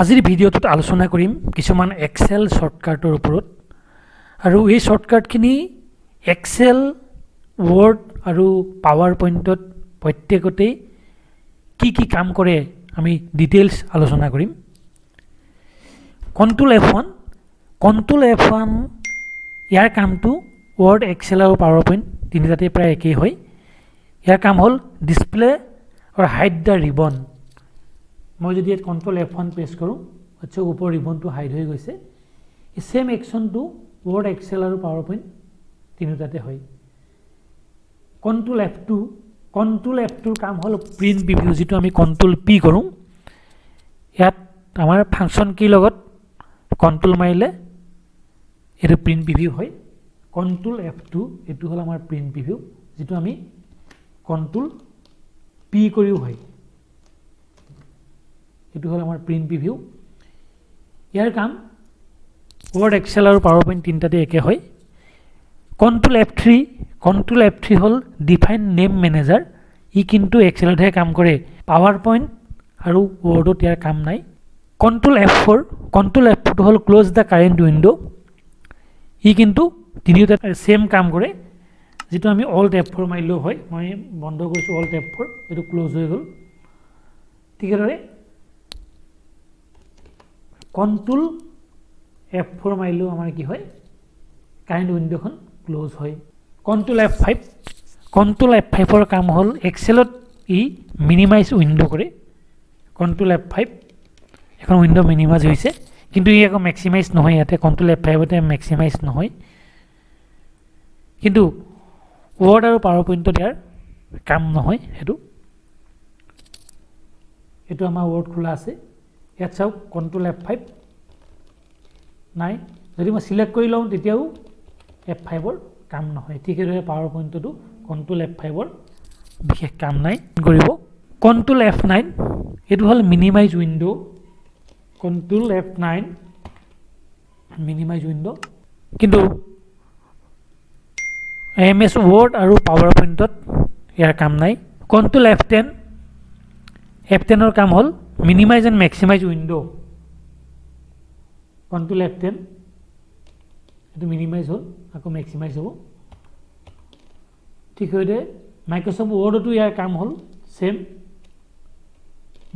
আজিৰ ভিডিঅ'টোত আলোচনা কৰিম কিছুমান এক্সেল শৰ্টকাটৰ ওপৰত আৰু এই শৰ্টকাটখিনি এক্সেল ৱৰ্ড আৰু পাৱাৰ পইণ্টত প্ৰত্যেকতে কি কাম কৰে আমি ডিটেইলছ আলোচনা কৰিম কন্ট্ৰোল F1 ইয়াৰ কামটো ৱৰ্ড এক্সেল আৰু পাৱাৰ পইণ্ট তিনিটাতে প্ৰায় একেই হয় ইয়াৰ কাম হ'ল ডিসপ্লে আৰু হাইড দ্য ৰিবন মই যদি কন্ট্ৰোল F1 প্ৰেছ কৰোঁ আচ্ছা ওপৰ ৰিবনটো হাইড হৈ গৈছে এই সেম একশনটো ৱৰ্ড এক্সেল আৰু পাৱাৰ পইণ্ট তিনিটাতে হয় কন্ট্ৰোল F2 কাম হ'ল প্ৰিন্ট প্ৰিভিউ যেটো আমি কন্ট্ৰোল P কৰোঁ ইয়াত আমাৰ ফাংচন কি লগত কন্ট্ৰোল মাৰিলে এটা প্ৰিন্ট প্ৰিভিউ হয় কন্ট্ৰোল F2 এটো হ'ল আমাৰ প্ৰিন্ট প্ৰিভিউ যেটো আমি কন্ট্ৰোল P কৰিও হয় এটো হ'ল আমাৰ প্ৰিন্ট প্ৰিভিউ ইয়াৰ কাম ৱৰ্ড এক্সেল আৰু পাৱাৰ পইণ্ট তিনিটাতে একে হয় কন্ট্ৰোল F3 হ'ল ডিফাইন নেম মেনেজাৰ ই কিন্তু এক্সেলতহে কাম কৰে পাৱাৰ পইণ্ট আৰু ৱৰ্ডত ইয়াৰ কাম নাই কন্ট্ৰোল F4 হ'ল ক্লোজ দ্য কাৰেন্ট উইন্ডো ই কিন্তু তিনিটা সেম কাম কৰে যেটো আমি অল্ট F4 মাৰিলেও হয় মই বন্ধ কৰিছো অল্ট F4 এটো ক্লোজ হৈ গ'ল ঠিকৰে কন্ট্ৰোল F4 মাৰিলেও আমাৰ কি হয় কাৰেন্ট উইন্ডোখন ক্লোজ হয় কন্ট্ৰোল F5 ৰ কাম হ'ল এক্সেলত ই মিনিমাইজ উইন্ডো কৰে কন্ট্ৰোল F5 এখন উইন্ডো মিনিমাইজ হৈছে কিন্তু ই আকৌ ম্যাক্সিমাইজ নহয় ইয়াতে কন্ট্ৰোল F5 তে ম্যাক্সিমাইজ নহয় কিন্তু ৱৰ্ড আৰু পাৱাৰ পইণ্টত ইয়াৰ কাম নহয় এটো আমাৰ ৱৰ্ড খোলা আছে ইয়াত চাওক কন্ট্ৰোল F5 নাই যদি মই সিলেক্ট কৰি লওঁ তেতিয়াও F5 ৰ কাম নহয় ঠিকৰে পাৱাৰ পইণ্টটো কন্ট্ৰোল F5 ৰ বিশেষ কাম নাই কৰিব কন্ট্ৰোল F9 এটো হ'ল minimise window control F9 minimise window কিন্তু MS ৱৰ্ড আৰু পাৱাৰ পইণ্টত ইয়াৰ কাম নাই কন্ট্ৰোল F10 ৰ কাম হ'ল minimise and maximise window control F10 এটো মিনিমাইজ হ'ল আকৌ ম্যাক্সিমাইজ হ'ব ঠিক হয়দে মাইক্ৰসফট ৱৰ্ডতো ইয়াৰ কাম হ'ল সেম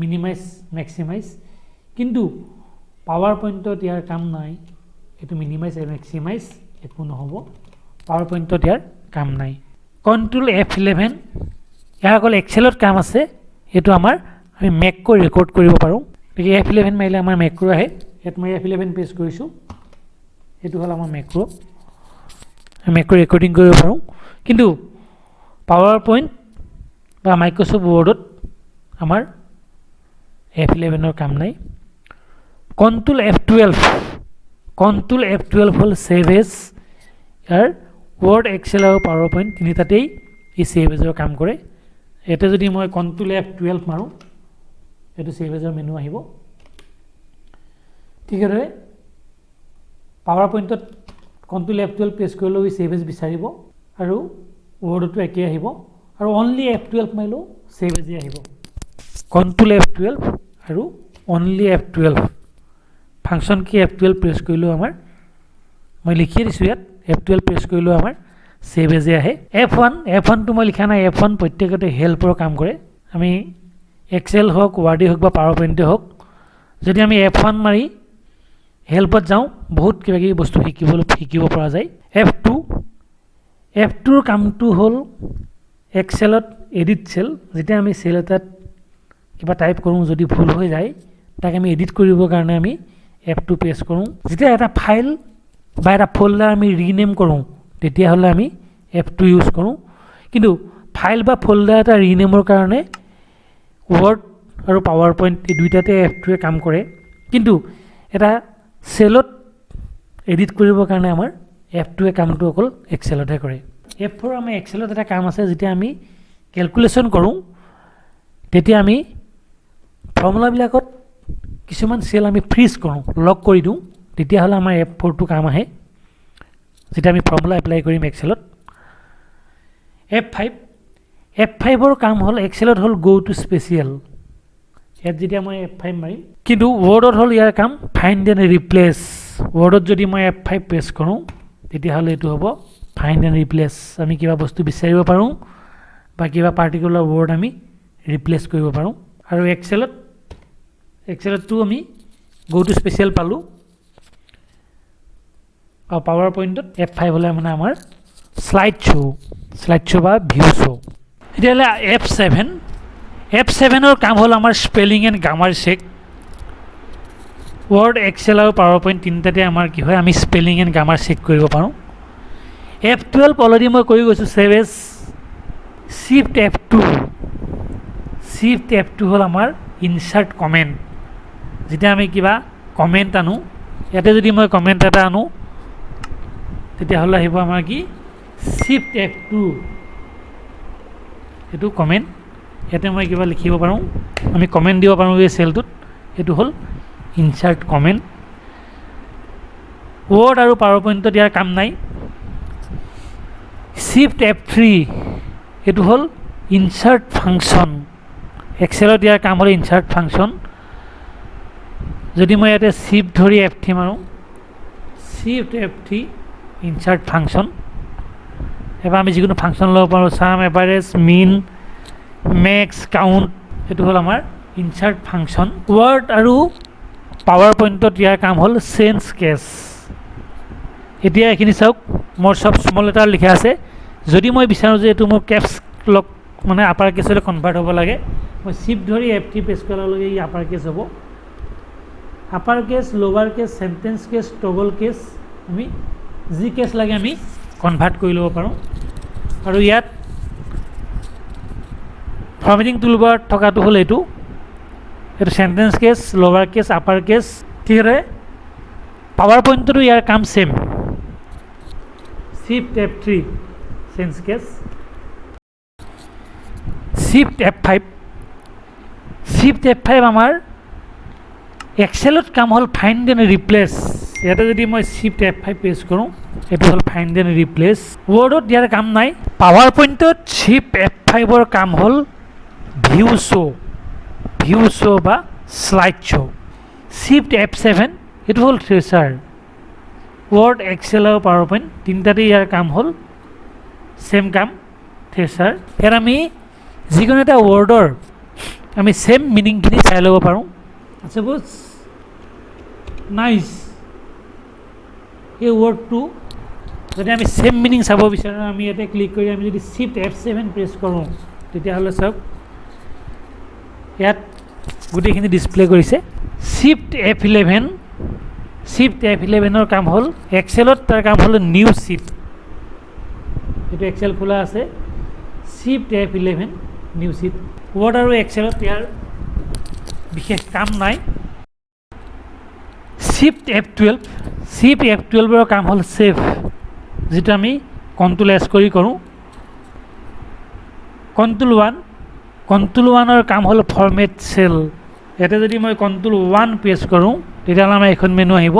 মিনিমাইজ ম্যাক্সিমাইজ কিন্তু পাৱাৰ পইণ্টত ইয়াৰ কাম নাই এটো মিনিমাইজ আৰু ম্যাক্সিমাইজ একো নহব পাৱাৰ পইণ্টত ইয়াৰ কাম নাই কন্ট্ৰোল F11 ইয়াৰ অকল এক্সেলত কাম আছে এটো আমাৰ আমি মেক্ৰো ৰেকৰ্ড কৰিব পাৰো গতিকে F11 মাৰিলে আমাৰ মেক্ৰো আহে ইয়াত মই F11 প্ৰেছ কৰিছো এটো হ'ল আমাৰ মেক্ৰো ৰেকৰ্ডিং কৰিব পাৰো কিন্তু পাৱাৰ পইণ্ট বা মাইক্ৰসফট ৱৰ্ডত আমাৰ F11 ৰ কাম নাই কন্ট্ৰোল F12 হ'ল সেভ এজ ইয়াৰ ৱৰ্ড এক্সেল আৰু পাৱাৰ পইণ্ট তিনিটাতেই ই সেভ এজৰ কাম কৰে এতে যদি মই কন্ট্ৰোল F12 মাৰো এটো সেভ এজৰ মেনু আহিব ঠিকৰে পাৱাৰ পইণ্টত কন্ট্ৰোল F12 প্ৰেছ কৰিলে ই সেভ এজ বিচাৰিব আৰু ৱৰ্ডটো একে আহিব আৰু অনলি F12 মাৰিলেও সেভ এজ আহিব কন্ট্ৰোল F12 আৰু অনলি F12 ফাংচন কি F12 প্ৰেছ কৰিলেও আমাৰ মই লিখি দিছো ইয়াত F12 প্ৰেছ কৰিলেও আমাৰ সেভ এজ আহে F1 টো মই লিখা নাই F1 প্ৰত্যেকতে হেল্পৰ কাম কৰে আমি এক্সেল হওক ৱৰ্ড হওক বা পাৱাৰ পইণ্ট হওক যদি আমি F1 মাৰি হেল্পত যাওঁ বহুত কিবা কিবি বস্তু শিকিব পৰা যায় F2 ৰ কামটো হ'ল এক্সেলত এডিট সেল যেতিয়া আমি সেল এটাত কিবা টাইপ কৰোঁ যদি ভুল হৈ যায় তাক আমি এডিট কৰিবৰ কাৰণে আমি F2 প্ৰেছ কৰোঁ যেতিয়া এটা ফাইল বা এটা ফোল্ডাৰ আমি ৰিনেম কৰোঁ তেতিয়া হলে আমি F2 ইউজ কৰোঁ কিন্তু ফাইল বা ফোল্ডাৰ এটা ৰিনেমৰ কাৰণে ৱৰ্ড আৰু পাৱাৰ পইণ্ট এই দুইটাতে F2 এ কাম কৰে কিন্তু এটা সেলত এডিট কৰিবৰ কাৰণে আমাৰ F2 এ কামটো অকল এক্সেলতহে কৰে F4 আমাৰ এক্সেলত এটা কাম আছে যেতিয়া আমি ক্যালকুলেশন কৰোঁ তেতিয়া আমি ফৰ্মুলা বিলাকত কিছুমান সেল আমি ফ্ৰিজ কৰোঁ লক কৰি দিওঁ তেতিয়া হলে আমাৰ F4 টো কাম আহে যেতিয়া আমি ফৰ্মুলা এপ্লাই কৰিম এক্সেলত F5 ৰ কাম হ'ল এক্সেলত হ'ল গো টু স্পেচিয়েল ইয়াত যেতিয়া মই F5 মাৰিম কিন্তু ৱৰ্ডত হ'ল ইয়াৰ কাম ফাইণ্ড এণ্ড ৰিপ্লেচ ৱৰ্ডত যদি মই F5 প্ৰেছ কৰোঁ তেতিয়াহ'লে এইটো হ'ব ফাইণ্ড এণ্ড ৰিপ্লেচ আমি কিবা বস্তু বিচাৰিব পাৰোঁ বা কিবা পাৰ্টিকুলাৰ ৱৰ্ড আমি ৰিপ্লেচ কৰিব পাৰোঁ আৰু এক্সেলতটো আমি গো টু স্পেচিয়েল পালোঁ আৰু পাৱাৰ পইণ্টত F5 হ'লে মানে আমাৰ শ্লাইড শ্ব' বা ভিউ শ্ব' তেতিয়াহ'লে F7ৰ কাম হ'ল আমাৰ spelling and grammar check word excel আৰু পাৱাৰ পইণ্ট তিনিটাতে আমাৰ কি হয় আমি স্পেলিং এণ্ড গ্ৰামাৰ চেক কৰিব পাৰোঁ F12 অলৰেডি মই কৰি গৈছোঁ ছেভ এজ Shift F2 হ'ল আমাৰ ইনচাৰ্ট কমেণ্ট যেতিয়া আমি কিবা কমেণ্ট আনো ইয়াতে যদি মই কমেণ্ট এটা আনো তেতিয়াহ'লে আহিব আমাৰ কি Shift F2 এইটো কমেণ্ট ইয়াতে মই কিবা লিখিব পাৰোঁ আমি কমেণ্ট দিব পাৰোঁ এই চেলটোত এইটো হ'ল ইনচাৰ্ট কমেণ্ট ৱৰ্ড আৰু পাৱাৰ পইণ্টত ইয়াৰ কাম নাই Shift F3 এইটো হ'ল ইনচাৰ্ট ফাংচন এক্সেলত ইয়াৰ কাম হ'ল ইনচাৰ্ট ফাংচন যদি মই ইয়াতে Shift ধৰি F3 মাৰোঁ Shift F3 ইনচাৰ্ট ফাংচন এবাৰ আমি যিকোনো ফাংচন ল'ব পাৰোঁ চাম এভাৰেজ মিন মেক্স কাউণ্ট এইটো হ'ল আমাৰ ইনচাৰ্ট ফাংচন ৱৰ্ড আৰু পাৱাৰ পইণ্টত ইয়াৰ কাম হ'ল চেঞ্জ কেছ এতিয়া এইখিনি চাওক মোৰ চব স্মল লেটাৰ লিখা আছে যদি মই বিচাৰোঁ যে এইটো মোৰ কেপছ লক মানে আপাৰ কেছলৈ কনভাৰ্ট হ'ব লাগে মই Shift ধৰি F3 প্ৰেছ কৰাৰ লগে ই আপাৰ কেছ হ'ব upper case lower case sentence case toggle case আমি যি কেছ লাগে আমি কনভাৰ্ট কৰি ল'ব পাৰোঁ আৰু ইয়াত ফৰ্মেটিং টুলবাৰত থকাটো হ'ল এইটো sentence case lower case upper case ঠিকৰে পাৱাৰ পইণ্টতো ইয়াৰ কাম same Shift F3 change case Shift F5 আমাৰ এক্সেলত কাম হ'ল ফাইণ্ড এণ্ড ৰিপ্লেচ ইয়াতে যদি মই Shift F5 প্ৰেছ কৰোঁ এইটো হ'ল ফাইণ্ড এণ্ড ৰিপ্লেচ ৱৰ্ডত ইয়াৰ কাম নাই পাৱাৰ পইণ্টত Shift F5ৰ কাম হ'ল ভিউ শ্ব' বা শ্লাইড শ্ব' Shift F7 এইটো হ'ল থ্ৰেচাৰ ৱৰ্ড এক্সেল আৰু পাৱাৰ পইণ্ট তিনিটাতে ইয়াৰ কাম হ'ল ছেম কাম থ্ৰেচাৰ ইয়াত আমি যিকোনো এটা ৱৰ্ডৰ আমি ছেম মিনিংখিনি চাই ল'ব পাৰোঁ ছাপ'জ নাইচ এই ৱৰ্ডটো যদি আমি ছেম মিনিং চাব বিচাৰোঁ আমি ইয়াতে ক্লিক কৰি আমি যদি Shift F7 প্ৰেছ কৰোঁ তেতিয়াহ'লে চাওক ইয়াত গোটেইখিনি ডিছপ্লে কৰিছে Shift F11ৰ কাম হ'ল এক্সেলত তাৰ কাম হ'ল নিউ শ্বীট এইটো এক্সেল খোলা আছে Shift F11 new sheet word আৰু এক্সেলত ইয়াৰ বিশেষ কাম নাই Shift F12ৰ কাম হ'ল ছেভ যিটো আমি Ctrl S কৰি কৰোঁ Ctrl 1ৰ কাম হ'ল ফৰমেট চেল ইয়াতে যদি মই Ctrl 1 প্ৰেছ কৰোঁ তেতিয়াহ'লে আমাৰ এখন মেনু আহিব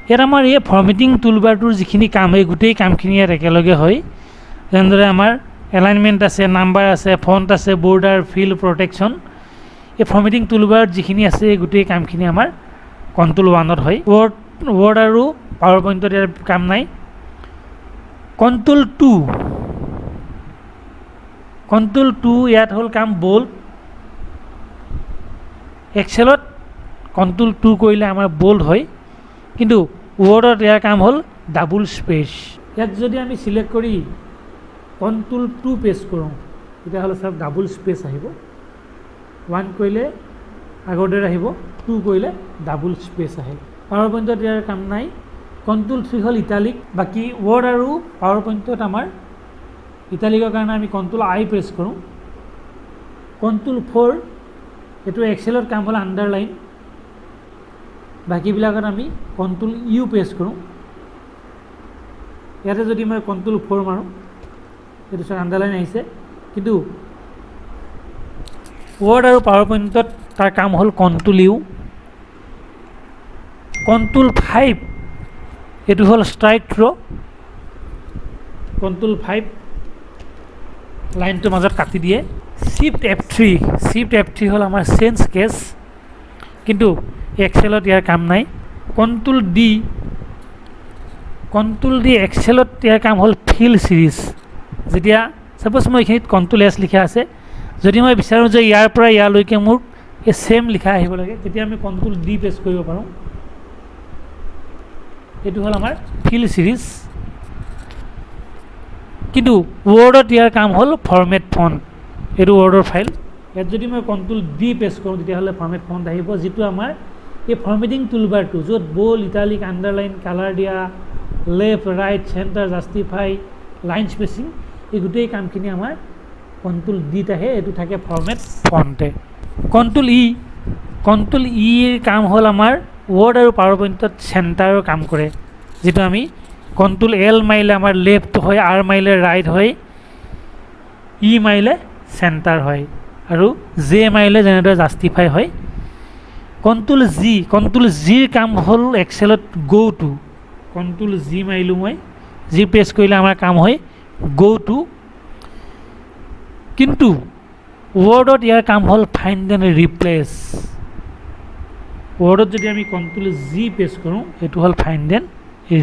ইয়াত আমাৰ এই ফৰ্মেটিং টুলবাৰটোৰ যিখিনি কাম এই গোটেই কামখিনি ইয়াত একেলগে হয় যেনেদৰে আমাৰ এলাইনমেণ্ট আছে নাম্বাৰ আছে ফণ্ট আছে বৰ্ডাৰ ফিল প্ৰটেকশ্যন এই ফৰ্মেটিং টুলবাৰত যিখিনি আছে এই গোটেই কামখিনি আমাৰ Ctrl 1ত হয় ৱৰ্ড আৰু পাৱাৰ পইণ্টত ইয়াৰ কাম নাই Ctrl 2 ইয়াত হ'ল কাম বোল্ড এক্সেলত Ctrl 2 কৰিলে আমাৰ বোল্ড হয় কিন্তু ৱৰ্ডত ইয়াৰ কাম হ'ল ডাবল স্পেচ ইয়াত যদি আমি চিলেক্ট কৰি Ctrl 2 প্ৰেছ কৰোঁ তেতিয়াহ'লে চাওক ডাবল স্পেচ আহিব 1 কৰিলে আগৰ দৰে আহিব 2 কৰিলে ডাবল স্পেচ আহে পাৱাৰ পইণ্টত ইয়াৰ কাম নাই Ctrl 3 হ'ল ইটালিক বাকী ৱৰ্ড আৰু পাৱাৰ পইণ্টত আমাৰ ইটালিকৰ কাৰণে আমি Ctrl I প্ৰেছ কৰোঁ Ctrl 4 এইটো এক্সেলত কাম হ'ল আণ্ডাৰলাইন বাকীবিলাকত আমি Ctrl U প্ৰেছ কৰোঁ ইয়াতে যদি মই Ctrl 4 মাৰোঁ এইটো চাওক আণ্ডাৰলাইন আহিছে কিন্তু ৱৰ্ড আৰু পাৱাৰ পইণ্টত তাৰ কাম হ'ল Ctrl U Ctrl 5 এইটো হ'ল ষ্ট্ৰাইক থ্ৰ' Ctrl 5 লাইনটোৰ মাজত কাটি দিয়ে Shift F3 হ'ল আমাৰ চেঞ্জ কেছ, কিন্তু এক্সেলত ইয়াৰ কাম নাই। কণ্ট্ৰোল ডি এক্সেলত ইয়াৰ কাম হ'ল ফিল চিৰিজ। যেতিয়া ছাপ'জ মই এইখিনিত কণ্ট্ৰোল এছ লিখা আছে, যদি মই বিচাৰোঁ যে ইয়াৰ পৰা ইয়ালৈকে মোৰ এই চেম লিখা আহিব লাগে, তেতিয়া আমি কণ্ট্ৰোল ডি প্ৰেছ কৰিব পাৰোঁ। এইটো হ'ল আমাৰ ফিল চিৰিজ। কিন্তু ৱৰ্ডত ইয়াৰ কাম হ'ল ফৰ্মেট ফণ্ট। এইটো ৱৰ্ডৰ ফাইল। ইয়াত যদি মই কণ্ট্ৰোল ডি প্ৰেছ কৰোঁ, তেতিয়াহ'লে ফৰ্মেট ফণ্ট আহিব, যিটো আমাৰ এই ফৰ্মেটিং টুলবাৰটো, য'ত বল্ড, ইটালিক, আণ্ডাৰলাইন, কালাৰ দিয়া, left, right, centre, justify, line spacing, এই গোটেই কামখিনি আমাৰ কণ্ট্ৰোল ডিত আহে। এইটো থাকে ফৰ্মেট ফণ্টে। কণ্ট্ৰোল ইৰ কাম হ'ল আমাৰ ৱৰ্ড আৰু পাৱাৰ পইণ্টত চেণ্টাৰৰ কাম কৰে, যিটো আমি কণ্ট্ৰোল এল মাৰিলে আমাৰ লেফ্ট হয়, আৰ মাৰিলে ৰাইট হয়, ই মাৰিলে চেণ্টাৰ হয়, আৰু জে মাৰিলে যেনেদৰে জাষ্টিফাই হয়। কণ্ট্ৰোল জিৰ কাম হ'ল এক্সেলত গ' টু। কণ্ট্ৰোল জি মাৰিলোঁ মই, জি প্ৰেছ কৰিলে আমাৰ কাম হয় গ' টু। কিন্তু ৱৰ্ডত ইয়াৰ কাম হ'ল ফাইণ্ড এণ্ড ৰিপ্লেচ। ৱৰ্ডত যদি আমি কণ্ট্ৰোল জি প্ৰেছ কৰোঁ, এইটো হ'ল ফাইণ্ড এণ্ড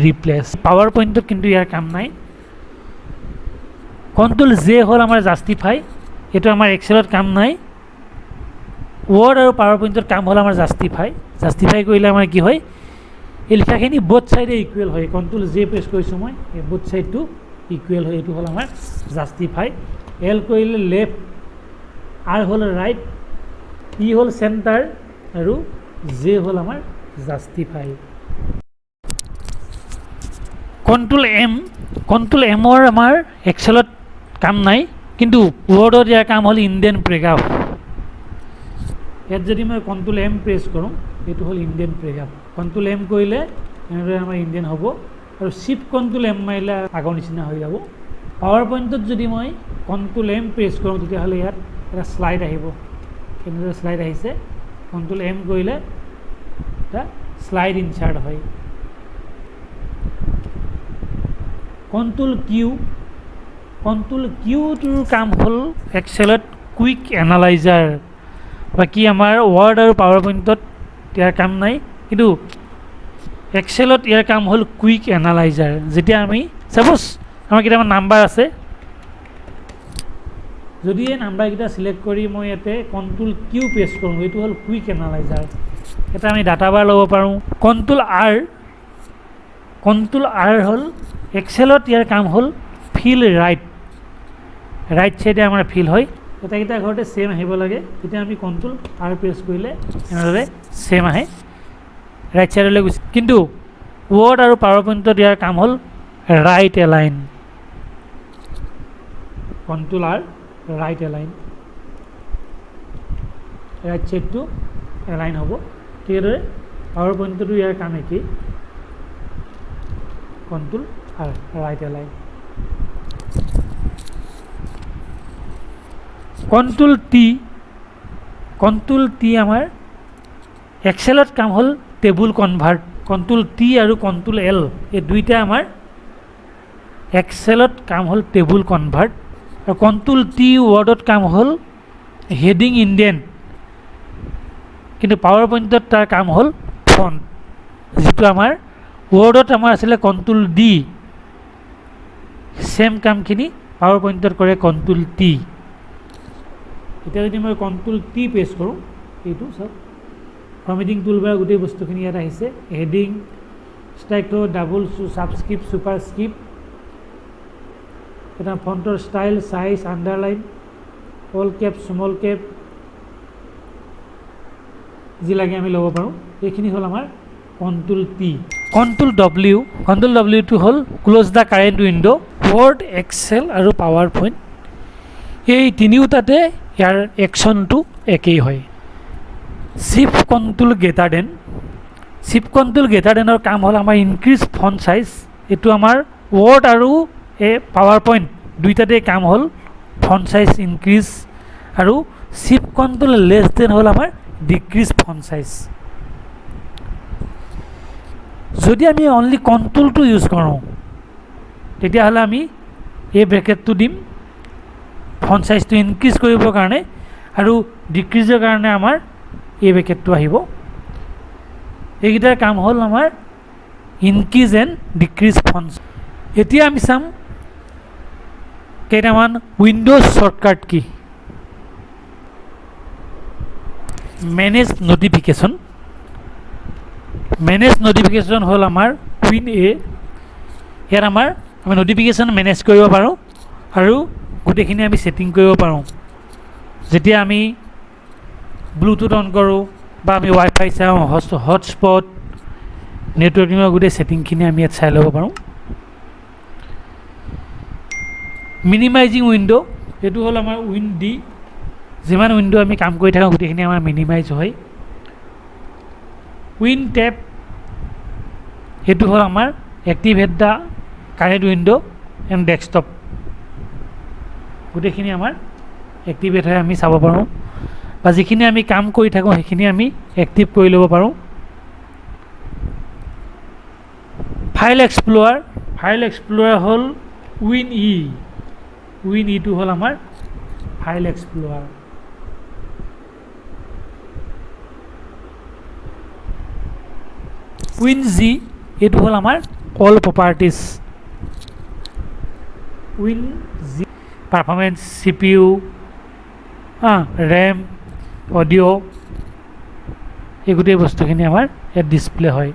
ৰিপ্লেচ। পাৱাৰ পইণ্টত কিন্তু ইয়াৰ কাম নাই। কণ্ট্ৰোল জে হ'ল আমাৰ জাষ্টিফাই। এইটো আমাৰ এক্সেলত কাম নাই। ৱৰ্ড আৰু পাৱাৰ পইণ্টত কাম হ'ল আমাৰ জাষ্টিফাই কৰিলে আমাৰ কি হয়, এই লিখাখিনি বোথ ছাইডে ইকুৱেল হয়। কণ্ট্ৰোল জে প্ৰেছ কৰিছোঁ মই, এই বোথ ছাইডটো ইকুৱেল হয়, এইটো হ'ল আমাৰ জাষ্টিফাই। এল কৰিলে লেফ্ট, আৰ হ'ল ৰাইট, ই হ'ল চেণ্টাৰ, আৰু জে হ'ল আমাৰ জাষ্টিফাই। কণ্ট্ৰোল এমৰ আমাৰ এক্সেলত কাম নাই, কিন্তু ৱৰ্ডত ইয়াৰ কাম হ'ল ইণ্ডেন প্ৰেগ্ৰাফ। ইয়াত যদি মই কণ্ট্ৰোল এম প্ৰেছ কৰোঁ, এইটো হ'ল ইণ্ডেন প্ৰেগ্ৰাফ। কণ্ট্ৰোল এম কৰিলে এনেদৰে আমাৰ ইণ্ডেন হ'ব, আৰু চিফ্ট কণ্ট্ৰোল এম মাৰিলে আগৰ নিচিনা হৈ যাব। পাৱাৰ পইণ্টত যদি মই কণ্ট্ৰোল এম প্ৰেছ কৰোঁ, তেতিয়াহ'লে ইয়াত এটা শ্লাইড আহিব। কেনেদৰে শ্লাইড আহিছে, কণ্ট্ৰোল এম কৰিলে এটা শ্লাইড ইনচাৰ্ট হয়। কণ্ট্ৰোল কিউটোৰ কাম হ'ল এক্সেলত কুইক এনালাইজাৰ। বাকী আমাৰ ৱৰ্ড আৰু পাৱাৰ পইণ্টত ইয়াৰ কাম নাই, কিন্তু এক্সেলত ইয়াৰ কাম হ'ল কুইক এনালাইজাৰ। যেতিয়া আমি ছাপ'জ আমাৰ কেইটামান নাম্বাৰ আছে, যদি এই নাম্বাৰকেইটা চিলেক্ট কৰি মই ইয়াতে কণ্ট্ৰোল কিউ প্ৰেছ কৰোঁ, এইটো হ'ল কুইক এনালাইজাৰ। এটা আমি ডাটা বাৰ ল'ব পাৰোঁ। কণ্ট্ৰোল আৰ হ'ল এক্সেলত ইয়াৰ কাম হ'ল ফিল ৰাইট চাইডে আমাৰ ফিল হয়। এটাকেইটা ঘৰতে ছেম আহিব লাগে, তেতিয়া আমি কণ্ট্ৰোল আৰ প্ৰেছ কৰিলে এনেদৰে ছেম আহে, ৰাইট চাইডলৈ গুচি। কিন্তু ৱৰ্ড আৰু পাৱাৰ পইণ্টত ইয়াৰ কাম হ'ল right align. Control R right align, right চাইডটো এলাইন হ'ব। সেইদৰে পাৱাৰ পইণ্টতো ইয়াৰ কাম একেই, control R right align. Control T আমাৰ এক্সেলত কাম হ'ল টেবুল কনভাৰ্ট। কণ্ট্ৰোল টি আৰু কণ্ট্ৰোল এল, এই দুইটা আমাৰ এক্সেলত কাম হ'ল টেবুল কনভাৰ্ট। আৰু কণ্ট্ৰোল টি ৱৰ্ডত কাম হ'ল হেডিং ইণ্ডেণ্ট, কিন্তু পাৱাৰ পইণ্টত তাৰ কাম হ'ল ফণ্ট। যিটো আমাৰ ৱৰ্ডত আমাৰ আছিলে কণ্ট্ৰোল ডি, ছেম কামখিনি পাৱাৰ পইণ্টত কৰে কণ্ট্ৰোল টি। এতিয়া যদি মই কণ্ট্ৰোল টি প্ৰেছ কৰোঁ, এইটো চাওক ফৰ্মেটিং টুলবাৰ গোটেই বস্তুখিনি ইয়াত আহিছে। Heading, strike, double, subscript, superscript, এটা ফণ্টৰ style, size, underline, all cap, small cap, যি লাগে আমি ল'ব পাৰোঁ। এইখিনি হ'ল আমাৰ কণ্ট্ৰোল টি। কণ্ট্ৰোল ডব্লিউটো হ'ল close the current window'. Word, excel আৰু পাৱাৰ পইণ্ট এই তিনিওটাতে ইয়াৰ একশ্যনটো একেই হয়। চিফ্ট কণ্ট্ৰোল গ্ৰেটাৰ দেনৰ কাম হ'ল আমাৰ ইনক্ৰিজ ফণ্ট চাইজ। এইটো আমাৰ ৱৰ্ড আৰু এই পাৱাৰ পইণ্ট দুইটাতে কাম হ'ল ফণ্ট চাইজ ইনক্ৰিজ, আৰু চিফ্ট কণ্ট্ৰোল লেছ দেন হ'ল আমাৰ ডিক্ৰিজ ফণ্ট চাইজ। যদি আমি অনলি কণ্ট্ৰোলটো ইউজ কৰোঁ, তেতিয়াহ'লে আমি এই ব্ৰেকেটটো দিম, ফন্ট সাইজটো ইনক্ৰিজ কৰিবৰ কাৰণে আৰু ডিক্ৰিজৰ কাৰণে আমাৰ এই ব্ৰেকেটটো আহিব এইকেইটাৰ কাম হ'ল আমাৰ ইনক্ৰিজ এণ্ড ডিক্ৰিজ ফন্ট এতিয়া আমি চাম কেইটামান উইন্ডোজ শৰ্টকাট কি মেনেজ নটিফিকেশ্যন হ'ল আমাৰ উইন এ ইয়াত আমি নটিফিকেশ্যন মেনেজ কৰিব পাৰোঁ আৰু গোটেইখিনি আমি ছেটিং কৰিব পাৰোঁ যেতিয়া আমি ব্লুটুথ অন কৰোঁ বা আমি ৱাইফাই চাওঁ হটস্পট নেটৱৰ্কিঙৰ গোটেই ছেটিংখিনি আমি ইয়াত চাই ল'ব পাৰোঁ মিনিমাইজিং উইণ্ড' এইটো হ'ল আমাৰ উইন ডি যিমান উইণ্ড' আমি কাম কৰি থাকোঁ গোটেইখিনি আমাৰ মিনিমাইজ হয় উইন টেপ এইটো হ'ল আমাৰ activate the current window' and desktop গোটেইখিনি আমাৰ এক্টিভেট হৈ আমি চাব পাৰোঁ বা যিখিনি আমি কাম কৰি থাকোঁ সেইখিনি আমি এক্টিভ কৰি ল'ব পাৰোঁ ফাইল এক্সপ্ল'ৰাৰ হ'ল উইন ইটো হ'ল আমাৰ ফাইল এক্সপ্ল'ৰাৰ উইন জি এইটো হ'ল আমাৰ all properties win G performance CPU RAM audio' এই গোটেই বস্তুখিনি আমাৰ ইয়াত ডিছপ্লে হয়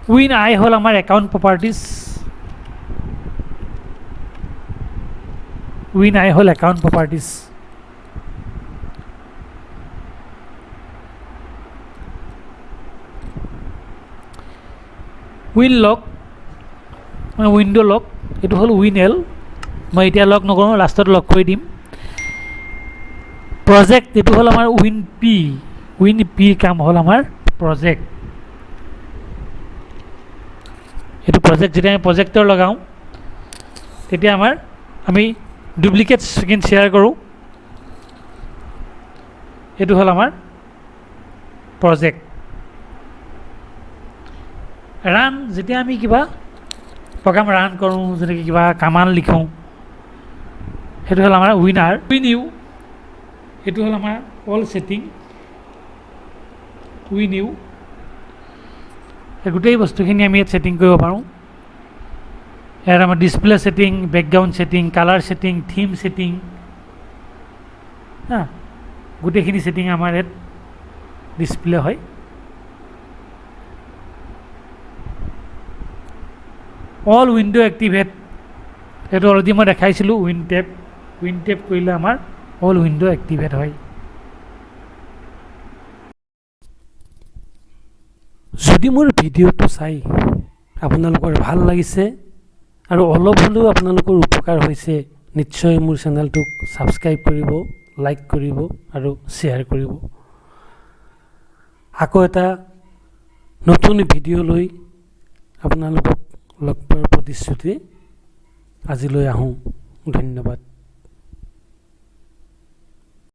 উইন আই হ'ল আমাৰ একাউণ্ট প্ৰপাৰ্টিজ উইন লক উইণ্ড' লক এইটো হ'ল উইন এল মই এতিয়া লক নকৰোঁ লাষ্টত লক কৰি দিম প্ৰজেক্ট এইটো হ'ল আমাৰ উইন পিৰ কাম হ'ল আমাৰ প্ৰজেক্ট এইটো প্ৰজেক্ট যেতিয়া আমি প্ৰজেক্টৰ লগাওঁ তেতিয়া আমি ডুপ্লিকেট স্ক্ৰীন শ্বেয়াৰ কৰোঁ এইটো হ'ল আমাৰ প্ৰজেক্ট ৰান যেতিয়া আমি কিবা প্ৰগ্ৰাম ৰান কৰোঁ যেনেকৈ কিবা কামাণ্ড লিখোঁ সেইটো হ'ল আমাৰ উইন ইউ এইটো হ'ল আমাৰ অল ছেটিং উইন ইউ এই গোটেই বস্তুখিনি আমি ইয়াত ছেটিং কৰিব পাৰোঁ ইয়াত আমাৰ display setting background setting colour setting theme setting গোটেইখিনি ছেটিং আমাৰ ইয়াত ডিছপ্লে হয় অল উইণ্ড' এক্টিভেট এইটো অলৰেডি মই দেখাইছিলোঁ উইন টেপ কৰিলে আমাৰ অল উইণ্ড' এক্টিভেট হয় যদি মোৰ ভিডিঅ'টো চাই আপোনালোকৰ ভাল লাগিছে আৰু অলপ হ'লেও আপোনালোকৰ উপকাৰ হৈছে নিশ্চয় মোৰ চেনেলটোক ছাবস্ক্ৰাইব কৰিব লাইক কৰিব আৰু শ্বেয়াৰ কৰিব আকৌ এটা নতুন ভিডিঅ' লৈ আপোনালোকক লগ পোৱাৰ প্ৰতিশ্ৰুতি আজিলৈ আহোঁ ধন্যবাদ